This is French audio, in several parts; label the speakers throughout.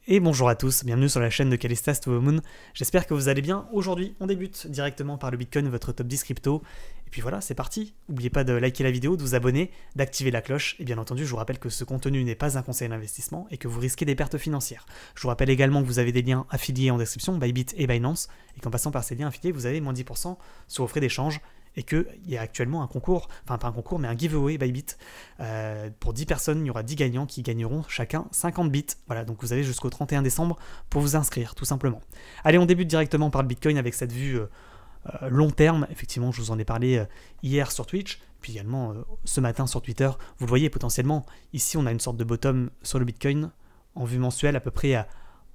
Speaker 1: Et bonjour à tous, bienvenue sur la chaîne de Calistas to the Moon. J'espère que vous allez bien. Aujourd'hui, on débute directement par le Bitcoin, votre top 10 crypto. Et puis voilà, c'est parti. N'oubliez pas de liker la vidéo, de vous abonner, d'activer la cloche. Et bien entendu, je vous rappelle que ce contenu n'est pas un conseil d'investissement et que vous risquez des pertes financières. Je vous rappelle également que vous avez des liens affiliés en description, Bybit et Binance. Et qu'en passant par ces liens affiliés, vous avez moins 10% sur vos frais d'échange. Et qu'il y a actuellement un concours, enfin pas un concours, mais un giveaway Bybit. Pour 10 personnes, il y aura 10 gagnants qui gagneront chacun 50 bits. Voilà, donc vous avez jusqu'au 31 décembre pour vous inscrire, tout simplement. Allez, on débute directement par le Bitcoin avec cette vue long terme. Effectivement, je vous en ai parlé hier sur Twitch, puis également ce matin sur Twitter. Vous le voyez potentiellement, ici on a une sorte de bottom sur le Bitcoin en vue mensuelle à peu près à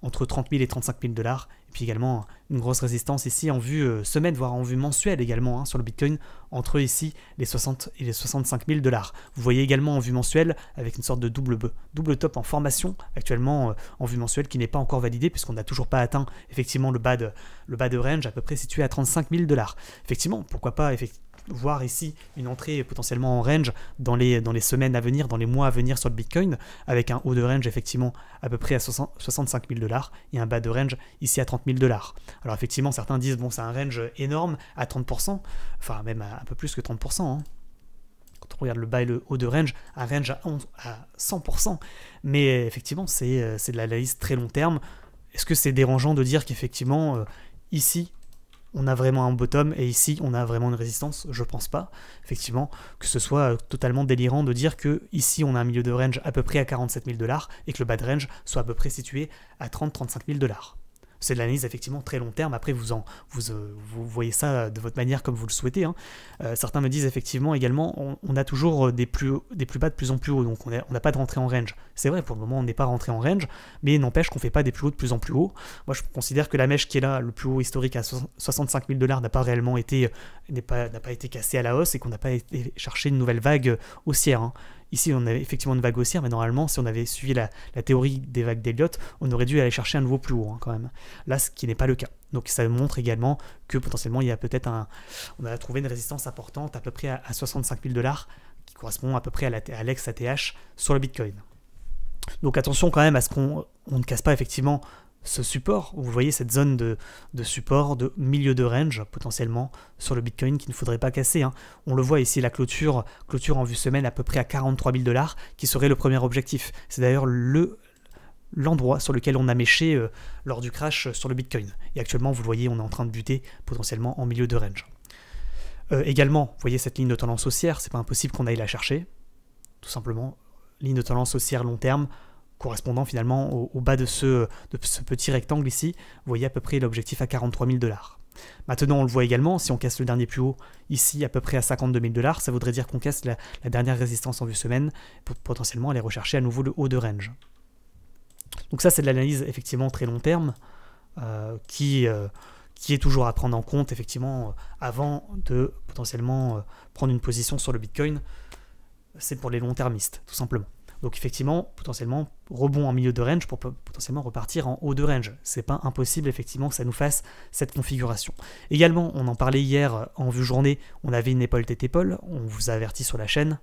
Speaker 1: entre 30 000 et 35 000 $, et puis également une grosse résistance ici en vue semaine, voire en vue mensuelle également sur le Bitcoin, entre ici les 60 et les 65 000 $. Vous voyez également en vue mensuelle avec une sorte de double top en formation actuellement en vue mensuelle qui n'est pas encore validé puisqu'on n'a toujours pas atteint effectivement le bas de range à peu près situé à 35 000 $. Effectivement, pourquoi pas voir ici une entrée potentiellement en range dans les semaines à venir, dans les mois à venir sur le Bitcoin, avec un haut de range effectivement à peu près à 65 000 $ et un bas de range ici à 30 000 $. Alors effectivement, certains disent bon, c'est un range énorme à 30%, enfin même à un peu plus que 30%. Quand on regarde le bas et le haut de range, un range à 100%, mais effectivement c'est de l'analyse très long terme. Est-ce que c'est dérangeant de dire qu'effectivement ici on a vraiment un bottom et ici on a vraiment une résistance? Je pense pas, effectivement, que ce soit totalement délirant de dire que ici on a un milieu de range à peu près à 47 000 $ et que le bas de range soit à peu près situé à 30-35 000 $. C'est de l'analyse effectivement très long terme. Après, vous voyez ça de votre manière comme vous le souhaitez. Certains me disent effectivement également, on a toujours des plus bas de plus en plus haut, donc on n'a pas de rentrée en range. C'est vrai, pour le moment on n'est pas rentré en range, mais n'empêche qu'on ne fait pas des plus hauts de plus en plus haut. Moi je considère que la mèche qui est là, le plus haut historique à 65 000 $, n'a pas été cassée à la hausse et qu'on n'a pas été chercher une nouvelle vague haussière. Ici, on avait effectivement une vague haussière, mais normalement, si on avait suivi la théorie des vagues d'Elliott, on aurait dû aller chercher un nouveau plus haut, quand même. Là, ce qui n'est pas le cas. Donc, ça montre également que potentiellement, il y a peut-être on a trouvé une résistance importante à peu près à 65 000 $, qui correspond à peu près à l'ex-ATH sur le Bitcoin. Donc, attention quand même à ce qu'on ne casse pas effectivement ce support. Vous voyez cette zone de support, de milieu de range potentiellement sur le Bitcoin qu'il ne faudrait pas casser. On le voit ici, la clôture en vue semaine à peu près à 43 000 $ qui serait le premier objectif. C'est d'ailleurs l'endroit sur lequel on a méché lors du crash sur le Bitcoin. Et actuellement, vous le voyez, on est en train de buter potentiellement en milieu de range. Également, vous voyez cette ligne de tendance haussière, c'est pas impossible qu'on aille la chercher. Tout simplement, ligne de tendance haussière long terme, correspondant finalement au bas de ce petit rectangle ici. Vous voyez à peu près l'objectif à 43 000 $. Maintenant, on le voit également, si on casse le dernier plus haut, ici à peu près à 52 000 $, ça voudrait dire qu'on casse la dernière résistance en vue semaine pour potentiellement aller rechercher à nouveau le haut de range. Donc ça, c'est de l'analyse effectivement très long terme qui est toujours à prendre en compte effectivement avant de potentiellement prendre une position sur le Bitcoin. C'est pour les long-termistes, tout simplement. Donc effectivement, potentiellement, rebond en milieu de range pour potentiellement repartir en haut de range. C'est pas impossible effectivement que ça nous fasse cette configuration. Également, on en parlait hier en vue journée, on avait une épaule tête-épaule, on vous a averti sur la chaîne.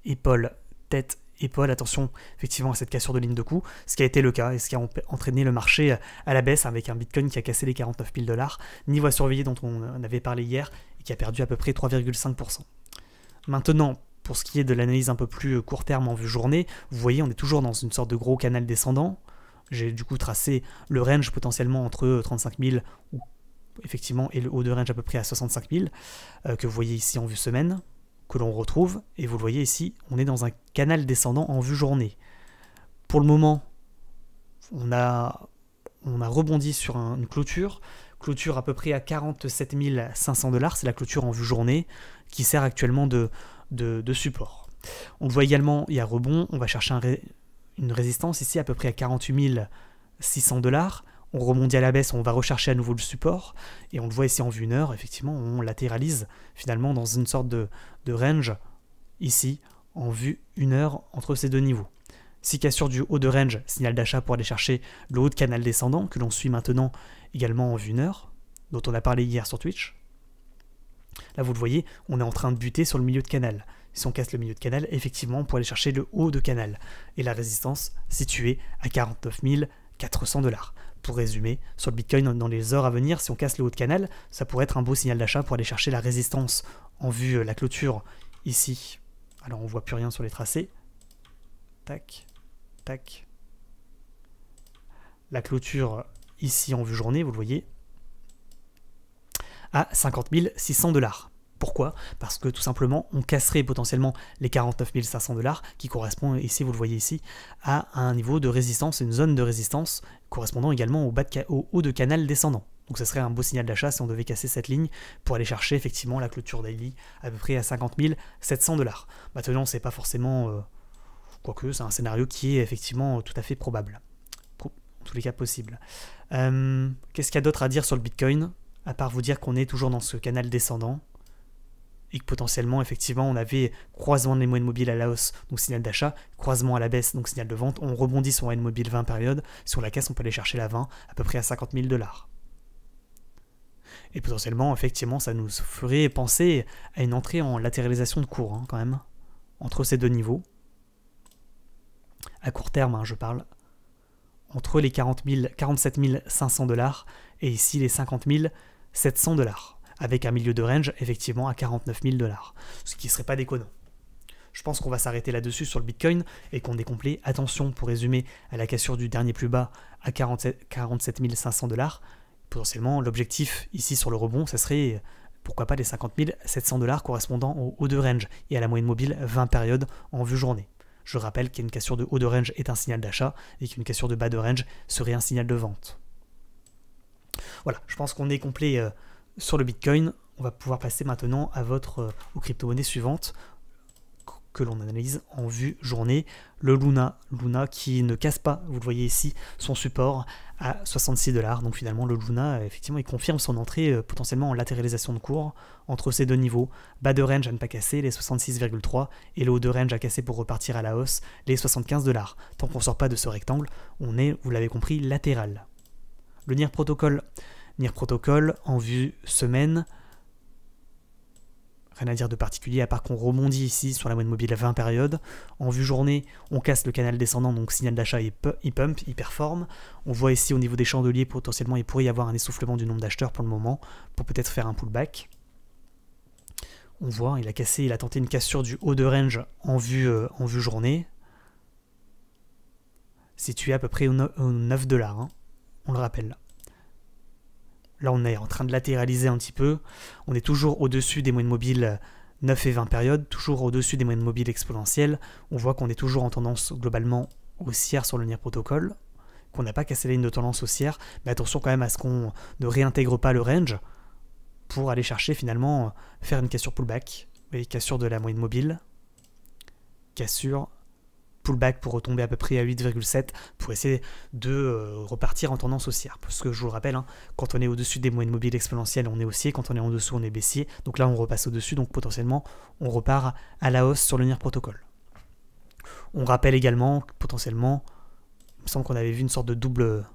Speaker 1: Épaule, tête, épaule, attention effectivement à cette cassure de ligne de coup, ce qui a été le cas et ce qui a entraîné le marché à la baisse avec un Bitcoin qui a cassé les 49 000 $, niveau à surveiller dont on avait parlé hier et qui a perdu à peu près 3,5%. Maintenant, pour ce qui est de l'analyse un peu plus court terme en vue journée, vous voyez, on est toujours dans une sorte de gros canal descendant. J'ai du coup tracé le range potentiellement entre 35 000 ou, effectivement, et le haut de range à peu près à 65 000, que vous voyez ici en vue semaine, que l'on retrouve. Et vous le voyez ici, on est dans un canal descendant en vue journée. Pour le moment, on a rebondi sur une clôture à peu près à 47 500 $, c'est la clôture en vue journée qui sert actuellement de support. On le voit également, il y a rebond, on va chercher une résistance ici à peu près à 48 600 $. On rebondit à la baisse, on va rechercher à nouveau le support, et on le voit ici en vue 1 heure, effectivement, on latéralise finalement dans une sorte de range ici en vue 1 heure entre ces deux niveaux. Si cassure du haut de range, signal d'achat pour aller chercher le haut de canal descendant que l'on suit maintenant également en vue 1 heure, dont on a parlé hier sur Twitch. Là, vous le voyez, on est en train de buter sur le milieu de canal. si on casse le milieu de canal, effectivement, on pourrait aller chercher le haut de canal. Et la résistance située à 49 400 $. Pour résumer, sur le Bitcoin, dans les heures à venir, si on casse le haut de canal, ça pourrait être un beau signal d'achat pour aller chercher la résistance en vue la clôture ici. Alors on voit plus rien sur les tracés. Tac, tac. La clôture ici en vue journée, vous le voyez, à 50 600 $. Pourquoi? Parce que tout simplement, on casserait potentiellement les 49 500 $, qui correspond ici, vous le voyez ici, à un niveau de résistance, une zone de résistance, correspondant également au haut de canal descendant. Donc ça serait un beau signal d'achat si on devait casser cette ligne pour aller chercher effectivement la clôture daily à peu près à 50 700 $. Maintenant, c'est pas forcément... quoique, c'est un scénario qui est effectivement tout à fait probable. En tous les cas possible. Qu'est-ce qu'il y a d'autre à dire sur le Bitcoin, à part vous dire qu'on est toujours dans ce canal descendant et que potentiellement, effectivement, on avait croisement des moyennes mobiles à la hausse, donc signal d'achat, croisement à la baisse, donc signal de vente. On rebondit sur moyenne mobile 20 périodes. Sur la caisse, on peut aller chercher la 20 à peu près à 50 000 $. Et potentiellement, effectivement, ça nous ferait penser à une entrée en latéralisation de cours, hein, quand même, entre ces deux niveaux. À court terme, hein, je parle. Entre les 47 500 $ et ici les 50 700 $. Avec un milieu de range, effectivement, à 49 000 $. Ce qui ne serait pas déconnant. Je pense qu'on va s'arrêter là-dessus sur le Bitcoin et qu'on décomplet. Attention, pour résumer, à la cassure du dernier plus bas à 47 500 $. Potentiellement, l'objectif ici sur le rebond, ça serait, pourquoi pas, les 50 700 $ correspondant au haut de range et à la moyenne mobile 20 périodes en vue journée. Je rappelle qu'une cassure de haut de range est un signal d'achat et qu'une cassure de bas de range serait un signal de vente. Voilà, je pense qu'on est complet sur le Bitcoin. On va pouvoir passer maintenant à aux crypto-monnaies suivantes que l'on analyse en vue journée. Le Luna qui ne casse pas, vous le voyez ici, son support à 66 $. Donc finalement, le Luna, effectivement, il confirme son entrée potentiellement en latéralisation de cours entre ces deux niveaux. Bas de range à ne pas casser, les 66,3, et le haut de range à casser pour repartir à la hausse, les 75 $. Tant qu'on ne sort pas de ce rectangle, on est, vous l'avez compris, latéral. Le NIR Protocol en vue semaine, rien à dire de particulier à part qu'on rebondit ici sur la moyenne mobile à 20 périodes. En vue journée, on casse le canal descendant, donc signal d'achat, il pump, il performe. On voit ici au niveau des chandeliers, potentiellement il pourrait y avoir un essoufflement du nombre d'acheteurs pour le moment, pour peut-être faire un pullback. On voit, il a tenté une cassure du haut de range en vue journée, situé à peu près aux 9 $, hein, on le rappelle. Là, on est en train de latéraliser un petit peu. On est toujours au-dessus des moyennes mobiles 9 et 20 périodes, toujours au-dessus des moyennes mobiles exponentielles. On voit qu'on est toujours en tendance globalement haussière sur le NIR Protocol, qu'on n'a pas cassé la ligne de tendance haussière, mais attention quand même à ce qu'on ne réintègre pas le range pour aller chercher finalement faire une cassure pullback. Vous voyez, cassure de la moyenne mobile, cassure, pullback pour retomber à peu près à 8,7 pour essayer de repartir en tendance haussière. Parce que je vous le rappelle, hein, quand on est au-dessus des moyennes mobiles exponentielles, on est haussier, quand on est en dessous, on est baissier. Donc là, on repasse au-dessus, donc potentiellement, on repart à la hausse sur le NIR Protocol. On rappelle également que potentiellement, il me semble qu'on avait vu une sorte de double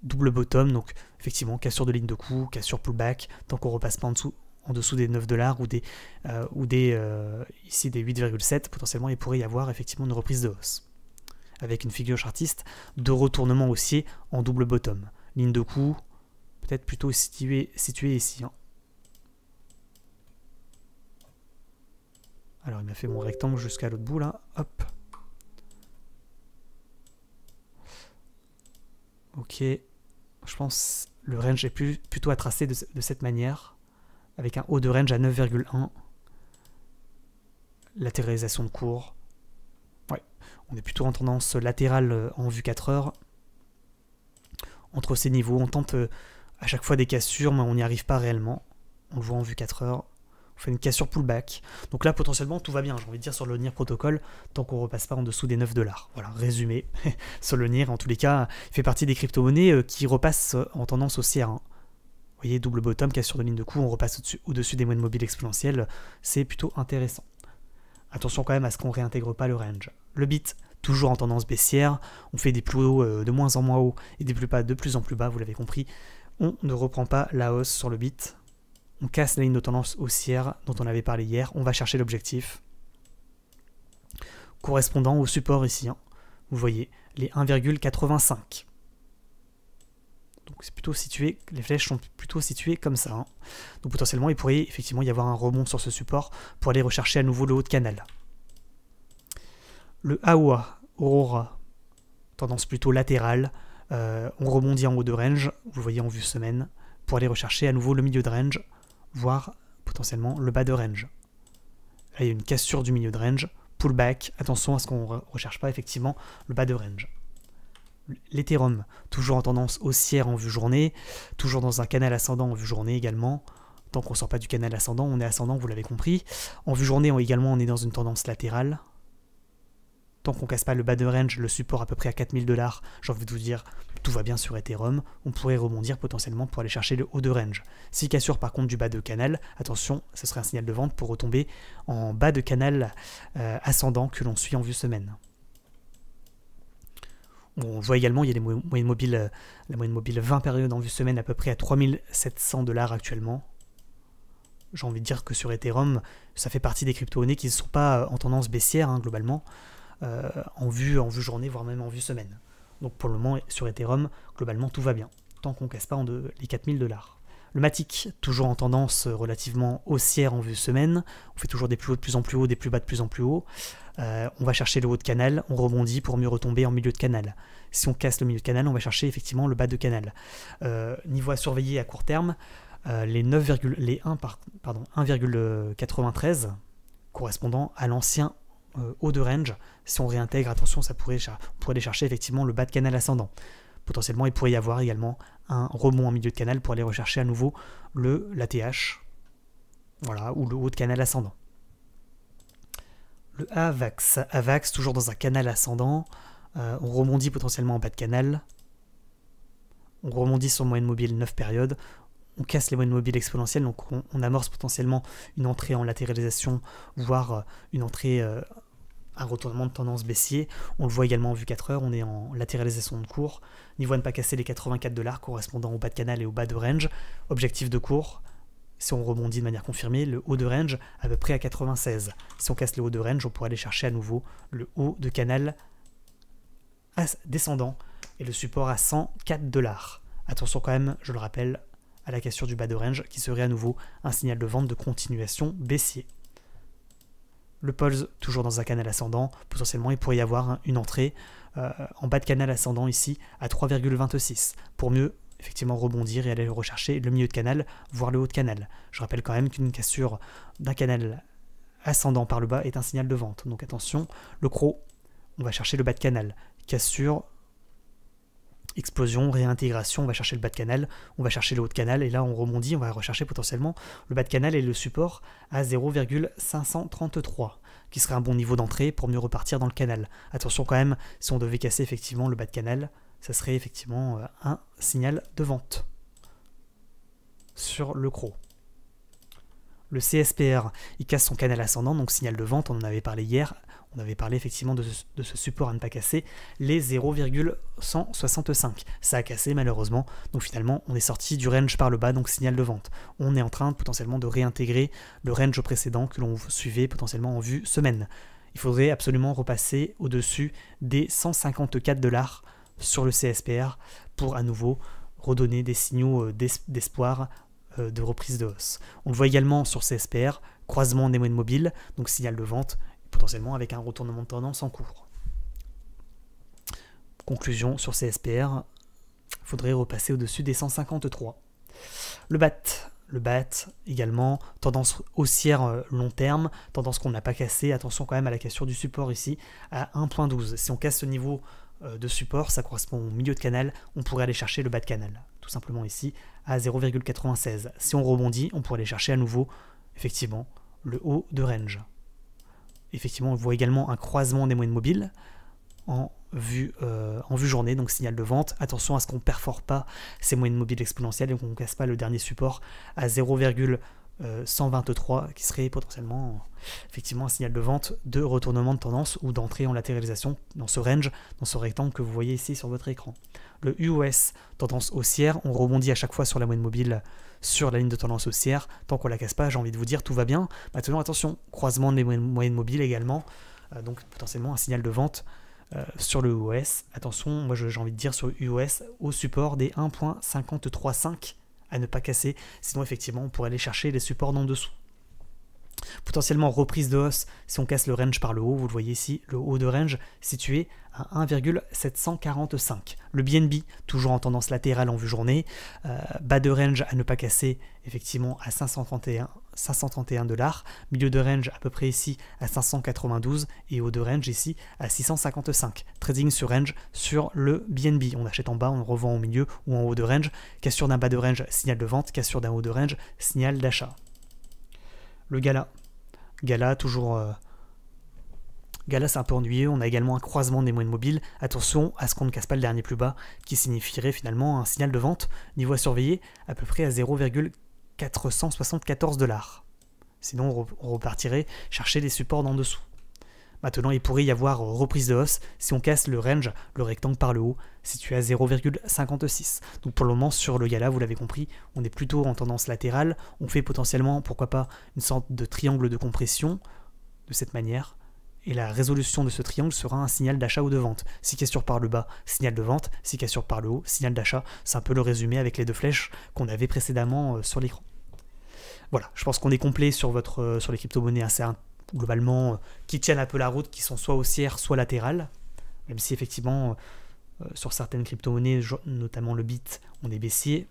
Speaker 1: bottom, donc effectivement, cassure de ligne de coup, cassure pullback, tant qu'on repasse pas en dessous des 9 $ ou ici des 8,7, potentiellement il pourrait y avoir effectivement une reprise de hausse. Avec une figure chartiste de retournement haussier en double bottom. Ligne de coup, peut-être plutôt située ici. Hein. Alors il m'a fait mon rectangle jusqu'à l'autre bout là, hop. Ok, je pense le range est plutôt à tracer de cette manière, avec un haut de range à 9,1. Latéralisation de cours. Ouais, on est plutôt en tendance latérale en vue 4 heures. Entre ces niveaux, on tente à chaque fois des cassures, mais on n'y arrive pas réellement. On le voit en vue 4 heures. On fait une cassure pullback. Donc là, potentiellement, tout va bien, j'ai envie de dire, sur le NIR Protocol, tant qu'on ne repasse pas en dessous des 9 $. Voilà, résumé. Sur le NIR, en tous les cas, il fait partie des crypto-monnaies qui repassent en tendance haussière. Hein. Vous voyez, double bottom, cassure de ligne de coup, on repasse au-dessus des moyennes mobiles exponentielles. C'est plutôt intéressant. Attention quand même à ce qu'on ne réintègre pas le range. Le bit, toujours en tendance baissière. On fait des plus hauts de moins en moins hauts et des plus bas de plus en plus bas, vous l'avez compris. On ne reprend pas la hausse sur le bit. On casse la ligne de tendance haussière dont on avait parlé hier. On va chercher l'objectif correspondant au support ici. Hein. Vous voyez, les 1,85. Donc c'est plutôt situé, les flèches sont plutôt situées comme ça. Hein. Donc potentiellement, il pourrait effectivement y avoir un rebond sur ce support pour aller rechercher à nouveau le haut de canal. Le AOA, Aurora, tendance plutôt latérale. On rebondit en haut de range, vous voyez en vue semaine, pour aller rechercher à nouveau le milieu de range, voire potentiellement le bas de range. Là, il y a une cassure du milieu de range, pullback, attention à ce qu'on ne recherche pas effectivement le bas de range. L'Ethereum, toujours en tendance haussière en vue journée, toujours dans un canal ascendant en vue journée également. Tant qu'on ne sort pas du canal ascendant, on est ascendant, vous l'avez compris. En vue journée, également, on est dans une tendance latérale. Tant qu'on ne casse pas le bas de range, le support à peu près à 4000 $, j'ai envie de vous dire, tout va bien sur Ethereum, on pourrait rebondir potentiellement pour aller chercher le haut de range. Si cassure par contre du bas de canal, attention, ce serait un signal de vente pour retomber en bas de canal ascendant que l'on suit en vue semaine. On voit également, il y a les moyennes mobiles, la moyenne mobile 20 périodes en vue semaine à peu près à 3700 $ actuellement. J'ai envie de dire que sur Ethereum, ça fait partie des crypto-monnaies qui ne sont pas en tendance baissière hein, globalement, en vue journée, voire même en vue semaine. Donc pour le moment, sur Ethereum, globalement, tout va bien, tant qu'on ne casse pas les 4000 $. Le Matic, toujours en tendance relativement haussière en vue semaine, on fait toujours des plus hauts de plus en plus haut, des plus bas de plus en plus haut. On va chercher le haut de canal, on rebondit pour mieux retomber en milieu de canal. Si on casse le milieu de canal, on va chercher effectivement le bas de canal. Niveau à surveiller à court terme, les 1,93 correspondant à l'ancien haut de range. Si on réintègre, attention, on pourrait aller chercher effectivement le bas de canal ascendant. Potentiellement, il pourrait y avoir également un rebond en milieu de canal pour aller rechercher à nouveau l'ATH, voilà, ou le haut de canal ascendant. Le AVAX, toujours dans un canal ascendant, on rebondit potentiellement en bas de canal, on rebondit sur moyenne mobile 9 périodes, on casse les moyennes mobiles exponentielles, donc on amorce potentiellement une entrée en latéralisation, voire une entrée, un retournement de tendance baissier. On le voit également en vue 4 heures, on est en latéralisation de cours. Niveau à ne pas casser les 84 $ correspondant au bas de canal et au bas de range. Objectif de cours, si on rebondit de manière confirmée, le haut de range à peu près à 96. Si on casse le haut de range, on pourrait aller chercher à nouveau le haut de canal descendant et le support à 104 $. Attention quand même, je le rappelle, à la cassure du bas de range qui serait à nouveau un signal de vente de continuation baissier. Le Pulse, toujours dans un canal ascendant, potentiellement il pourrait y avoir une entrée en bas de canal ascendant ici à 3,26 pour mieux effectivement rebondir et aller rechercher le milieu de canal, voire le haut de canal. Je rappelle quand même qu'une cassure d'un canal ascendant par le bas est un signal de vente. Donc attention, le CRO, on va chercher le bas de canal. Cassure, explosion, réintégration, on va chercher le bas de canal, on va chercher le haut de canal, et là on rebondit, on va rechercher potentiellement le bas de canal et le support à 0,533, qui serait un bon niveau d'entrée pour mieux repartir dans le canal. Attention quand même, si on devait casser effectivement le bas de canal, ça serait effectivement un signal de vente sur le CRO. Le CSPR, il casse son canal ascendant, donc signal de vente, on en avait parlé hier, on avait parlé effectivement de ce support à ne pas casser, les 0,165. Ça a cassé malheureusement, donc finalement on est sorti du range par le bas, donc signal de vente. On est en train potentiellement de réintégrer le range précédent que l'on suivait potentiellement en vue semaine. Il faudrait absolument repasser au-dessus des 154 $ sur le CSPR pour à nouveau redonner des signaux d'espoir de reprise de hausse. On le voit également sur CSPR, croisement des moyennes mobiles, donc signal de vente, potentiellement avec un retournement de tendance en cours. Conclusion sur CSPR, il faudrait repasser au-dessus des 153. Le BAT également, tendance haussière long terme, tendance qu'on n'a pas cassée, attention quand même à la cassure du support ici à 1.12. Si on casse ce niveau de support, ça correspond au milieu de canal, on pourrait aller chercher le bas de canal, tout simplement ici à 0,96. Si on rebondit, on pourrait aller chercher à nouveau effectivement le haut de range. Effectivement, on voit également un croisement des moyennes mobiles en vue journée, donc signal de vente. Attention à ce qu'on ne perfore pas ces moyennes mobiles exponentielles et qu'on ne casse pas le dernier support à 0,123 qui serait potentiellement effectivement un signal de vente de retournement de tendance ou d'entrée en latéralisation dans ce range, dans ce rectangle que vous voyez ici sur votre écran. Le UOS, tendance haussière, on rebondit à chaque fois sur la moyenne mobile sur la ligne de tendance haussière. Tant qu'on la casse pas, j'ai envie de vous dire, tout va bien. Maintenant, attention, croisement des moyennes mobiles également, donc potentiellement un signal de vente sur le UOS. Attention, moi j'ai envie de dire sur le UOS au support des 1.535 à ne pas casser, sinon effectivement on pourrait aller chercher les supports d'en dessous. Potentiellement reprise de hausse si on casse le range par le haut, vous le voyez ici, le haut de range situé à 1,745. Le BNB toujours en tendance latérale en vue journée, bas de range à ne pas casser effectivement à 531 $, milieu de range à peu près ici à 592 et haut de range ici à 655. Trading sur range sur le BNB, on achète en bas, on revend au milieu ou en haut de range, cassure d'un bas de range, signal de vente, cassure d'un haut de range, signal d'achat. Le Gala toujours... Gala c'est un peu ennuyeux, on a également un croisement des moyennes mobiles, attention à ce qu'on ne casse pas le dernier plus bas, qui signifierait finalement un signal de vente, niveau à surveiller, à peu près à 0,474 $. Sinon on repartirait chercher les supports d'en dessous. Maintenant il pourrait y avoir reprise de hausse si on casse le range, le rectangle par le haut, situé à 0,56. Donc pour le moment sur le Gala, vous l'avez compris, on est plutôt en tendance latérale, on fait potentiellement, pourquoi pas, une sorte de triangle de compression, de cette manière, et la résolution de ce triangle sera un signal d'achat ou de vente. Si cassure par le bas, signal de vente, si cassure par le haut, signal d'achat. C'est un peu le résumé avec les deux flèches qu'on avait précédemment sur l'écran. Voilà, je pense qu'on est complet sur les crypto-monnaies assez globalement qui tiennent un peu la route, qui sont soit haussières, soit latérales, même si effectivement sur certaines crypto-monnaies, notamment le Bit, on est baissier.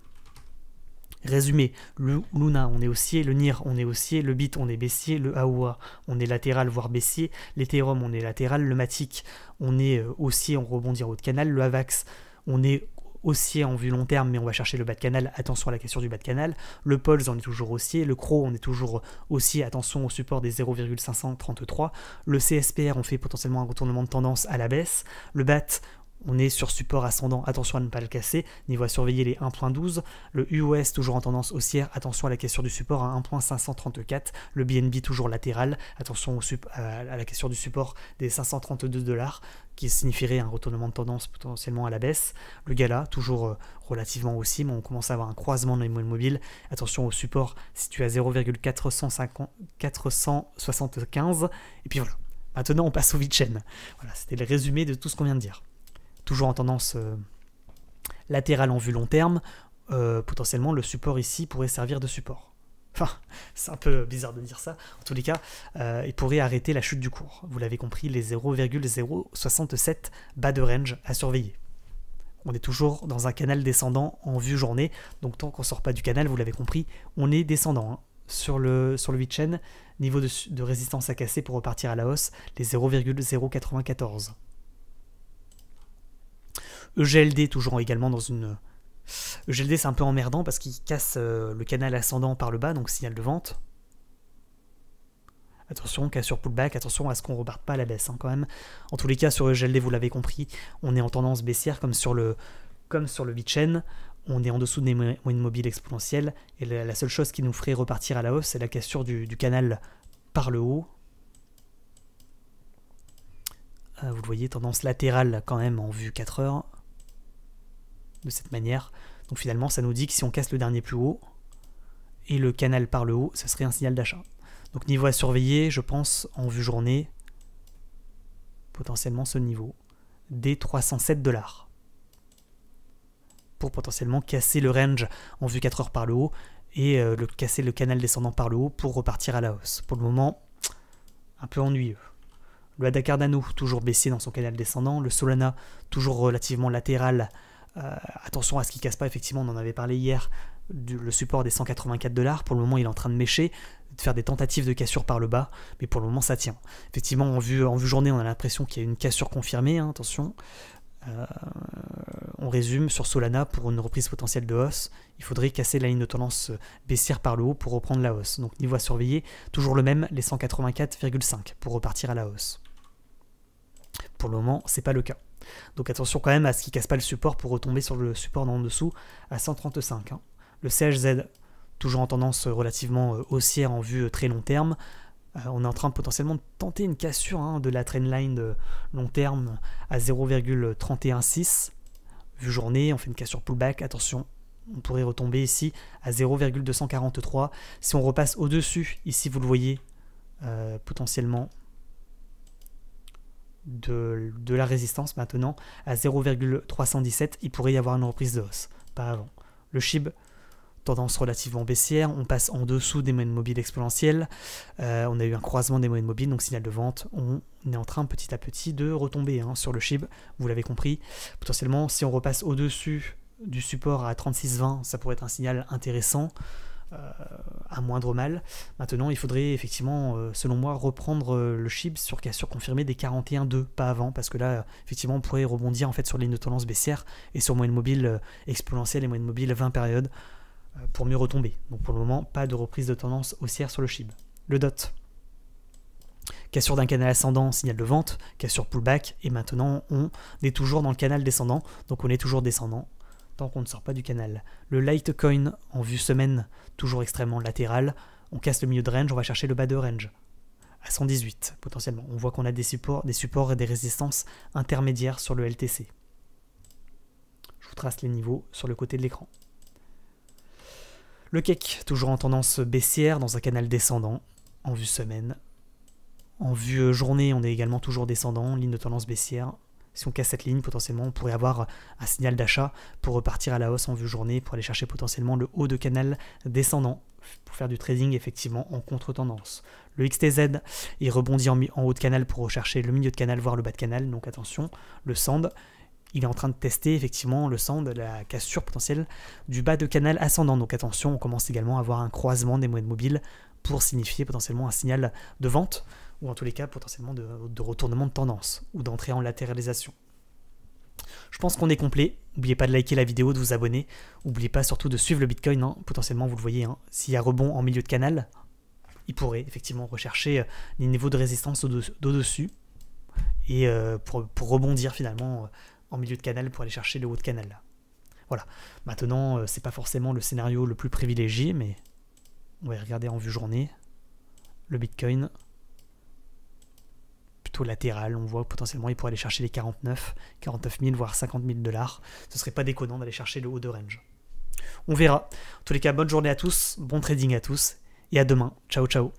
Speaker 1: Résumé, le Luna, on est haussier, le NIR, on est haussier, le Bit, on est baissier, le AOA, on est latéral, voire baissier, l'Ethereum, on est latéral, le Matic, on est haussier, on rebondit en haut de canal, le AVAX, on est haussier en vue long terme, mais on va chercher le bas de canal, attention à la cassure du bas de canal, le Pulse, on est toujours haussier, le CRO, on est toujours haussier, attention au support des 0,533, le CSPR, on fait potentiellement un retournement de tendance à la baisse, le BAT, on est sur support ascendant, attention à ne pas le casser, niveau à surveiller les 1.12, le UOS toujours en tendance haussière, attention à la cassure du support à 1.534, le BNB toujours latéral, attention à la cassure du support des 532 $, qui signifierait un retournement de tendance potentiellement à la baisse, le Gala toujours relativement haussier, mais on commence à avoir un croisement dans les moyennes mobiles, attention au support situé à 0,475, et puis voilà. Maintenant on passe au VeChain. Voilà, c'était le résumé de tout ce qu'on vient de dire. Toujours en tendance latérale en vue long terme, potentiellement le support ici pourrait servir de support. Enfin, c'est un peu bizarre de dire ça. En tous les cas, il pourrait arrêter la chute du cours. Vous l'avez compris, les 0,067 bas de range à surveiller. On est toujours dans un canal descendant en vue journée, donc tant qu'on ne sort pas du canal, vous l'avez compris, on est descendant. Hein. Sur le VeChain, niveau de résistance à casser pour repartir à la hausse, les 0,094. EGLD toujours également dans une... EGLD c'est un peu emmerdant parce qu'il casse le canal ascendant par le bas, donc signal de vente. Attention, cassure pullback, attention à ce qu'on ne reparte pas à la baisse hein, quand même. En tous les cas sur EGLD, vous l'avez compris, on est en tendance baissière comme sur le VeChain. On est en dessous des moyennes mobiles exponentielles et la seule chose qui nous ferait repartir à la hausse, c'est la cassure du canal par le haut. Vous le voyez, tendance latérale quand même en vue 4 heures. De cette manière. Donc finalement, ça nous dit que si on casse le dernier plus haut et le canal par le haut, ça serait un signal d'achat. Donc niveau à surveiller, je pense, en vue journée, potentiellement ce niveau, des 307 $. Pour potentiellement casser le range en vue 4 heures par le haut et casser le canal descendant par le haut pour repartir à la hausse. Pour le moment, un peu ennuyeux. Le ADA Cardano, toujours baissé dans son canal descendant. Le Solana, toujours relativement latéral. Attention à ce qu'il ne casse pas, effectivement, on en avait parlé hier, le support des 184 $. Pour le moment, il est en train de mécher, de faire des tentatives de cassure par le bas, mais pour le moment, ça tient. Effectivement, en vue journée, on a l'impression qu'il y a une cassure confirmée, hein, attention. On résume sur Solana, pour une reprise potentielle de hausse, il faudrait casser la ligne de tendance baissière par le haut pour reprendre la hausse. Donc niveau à surveiller, toujours le même, les 184,5 pour repartir à la hausse. Pour le moment, c'est pas le cas. Donc attention quand même à ce qui ne casse pas le support pour retomber sur le support en dessous à 135. Hein. Le CHZ, toujours en tendance relativement haussière en vue très long terme. On est en train de potentiellement tenter une cassure de la trendline de long terme à 0,316. Vue journée, on fait une cassure pullback, attention, on pourrait retomber ici à 0,243. Si on repasse au-dessus, ici vous le voyez, potentiellement de la résistance maintenant, à 0,317, il pourrait y avoir une reprise de hausse, pas avant. Le SHIB, tendance relativement baissière, on passe en dessous des moyennes mobiles exponentielles, on a eu un croisement des moyennes mobiles, donc signal de vente, on est en train petit à petit de retomber sur le SHIB, vous l'avez compris. Potentiellement, si on repasse au-dessus du support à 36,20, ça pourrait être un signal intéressant, à moindre mal. Maintenant, il faudrait effectivement, selon moi, reprendre le SHIB sur cassure confirmée des 41,2, pas avant, parce que là, effectivement, on pourrait rebondir en fait sur les lignes de tendance baissière et sur moyenne mobile exponentielle et moyenne mobile 20 périodes pour mieux retomber. Donc pour le moment, pas de reprise de tendance haussière sur le SHIB. Le DOT. Cassure d'un canal ascendant, signal de vente, cassure pullback, et maintenant on est toujours dans le canal descendant, donc on est toujours descendant tant qu'on ne sort pas du canal. Le Litecoin en vue semaine, toujours extrêmement latéral, on casse le milieu de range, on va chercher le bas de range à 118 potentiellement. On voit qu'on a des supports et des résistances intermédiaires sur le LTC. Je vous trace les niveaux sur le côté de l'écran. Le CAC, toujours en tendance baissière dans un canal descendant en vue semaine. En vue journée, on est également toujours descendant, ligne de tendance baissière. Si on casse cette ligne, potentiellement, on pourrait avoir un signal d'achat pour repartir à la hausse en vue journée, pour aller chercher potentiellement le haut de canal descendant, pour faire du trading effectivement en contre-tendance. Le XTZ, il rebondit en haut de canal pour rechercher le milieu de canal, voire le bas de canal, donc attention. Le SAND, il est en train de tester effectivement le SAND, la cassure potentielle du bas de canal ascendant, donc attention, on commence également à avoir un croisement des moyennes mobiles pour signifier potentiellement un signal de vente, ou en tous les cas potentiellement de retournement de tendance, ou d'entrée en latéralisation. Je pense qu'on est complet. N'oubliez pas de liker la vidéo, de vous abonner. N'oubliez pas surtout de suivre le Bitcoin. Potentiellement, vous le voyez, s'il y a rebond en milieu de canal, il pourrait effectivement rechercher les niveaux de résistance au-dessus, et pour rebondir finalement en milieu de canal pour aller chercher le haut de canal. Voilà. Maintenant, c'est pas forcément le scénario le plus privilégié, mais on va regarder en vue journée. Le Bitcoin, plutôt latéral, on voit potentiellement il pourrait aller chercher les 49 000, voire 50 000 $. Ce serait pas déconnant d'aller chercher le haut de range. On verra. En tous les cas, bonne journée à tous, bon trading à tous, et à demain. Ciao, ciao.